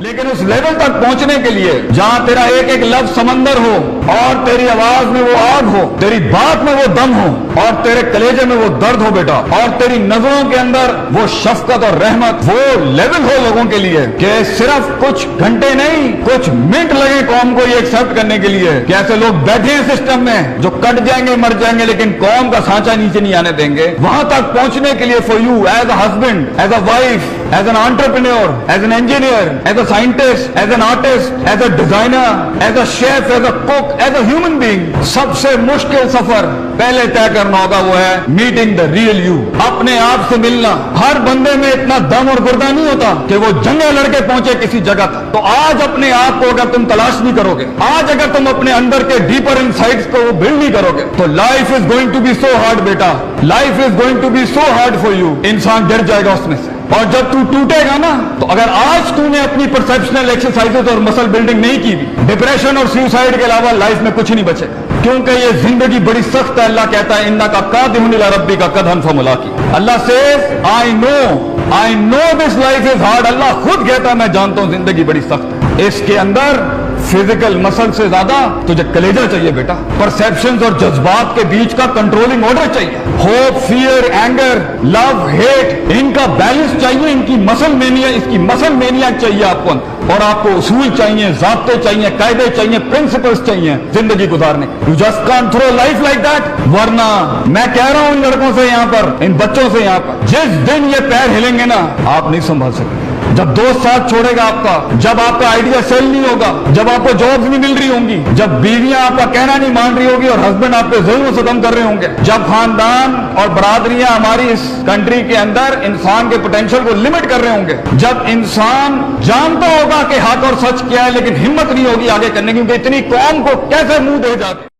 لیکن اس لیول تک پہنچنے کے لیے جہاں تیرا ایک ایک لفظ سمندر ہو اور تیری آواز میں وہ آگ ہو، تیری بات میں وہ دم ہو اور تیرے کلیجے میں وہ درد ہو بیٹا، اور تیری نظروں کے اندر وہ شفقت اور رحمت، وہ لیول ہو لوگوں کے لیے کہ صرف کچھ گھنٹے نہیں کچھ منٹ لگے قوم کو یہ ایکسپٹ کرنے کے لیے کہ ایسے لوگ بیٹھے ہیں سسٹم میں جو کٹ جائیں گے مر جائیں گے لیکن قوم کا سانچہ نیچے نہیں آنے دیں گے. وہاں تک پہنچنے کے لیے for you as a husband, as a wife, as an entrepreneur, as an engineer, as a scientist, as an artist, as a designer, as a chef, as a cook, as a human being, سب سے مشکل سفر پہلے طے کرنا ہوگا وہ ہے میٹنگ دا ریئل یو، اپنے آپ سے ملنا. ہر بندے میں اتنا دم اور گردہ نہیں ہوتا کہ وہ جنگیں لڑ کے پہنچے کسی جگہ تک. تو آج اپنے آپ کو اگر تم تلاش نہیں کرو گے، آج اگر تم اپنے اندر کے ڈیپر انسائٹس کو بلڈ نہیں کرو گے تو life is going to be so hard بیٹا، life is going to be so hard for you. انسان گر جائے گا اس میں سے، اور جب تو ٹوٹے گا نا تو اگر آج تو نے اپنی پرسپشنل ایکسرسائزز اور مسل بلڈنگ نہیں کی، ڈپریشن اور سیوسائڈ کے علاوہ لائف میں کچھ نہیں بچے گا. کیونکہ یہ زندگی بڑی سخت ہے. اللہ کہتا ہے انکا قادم الی ربک قدحا فملاقی. Allah says I know this life is hard. Allah خود کہتا ہے میں جانتا ہوں زندگی بڑی سخت ہے. اس کے اندر فزیکل مسل سے زیادہ تجھے کلیجہ چاہیے بیٹا، پرسیپشنز اور جذبات کے بیچ کا کنٹرولنگ آرڈر چاہیے، ہوپ، فیئر، اینگر، لو، ہیٹ، ان کا بیلنس چاہیے. ان کی مسل مینیا، اس کی مسل مینیا چاہیے آپ کو اندر، اور آپ کو اصول چاہیے، ضابطے چاہیے، قاعدے چاہیے، پرنسپلز چاہیے زندگی گزارنے. You just can't through life like that. ورنہ میں کہہ رہا ہوں ان لڑکوں سے یہاں پر، ان بچوں سے یہاں پر، جس دن یہ پیر ہلیں گے نا آپ نہیں سنبھال سکتے. جب دوست ساتھ چھوڑے گا آپ کا، جب آپ کا آئیڈیا سیل نہیں ہوگا، جب آپ کو جابز نہیں مل رہی ہوں گی، جب بیویاں آپ کا کہنا نہیں مان رہی ہوگی اور ہسبینڈ آپ پہ ظلم و ستم کر رہے ہوں گے، جب خاندان اور برادریاں ہماری اس کنٹری کے اندر انسان کے پوٹینشیل کو لمٹ کر رہے ہوں گے، جب انسان جانتا ہوگا کہ حق اور سچ کیا ہے لیکن ہمت نہیں ہوگی آگے کرنے کی، کیونکہ اتنی قوم کو کیسے منہ دے جاتے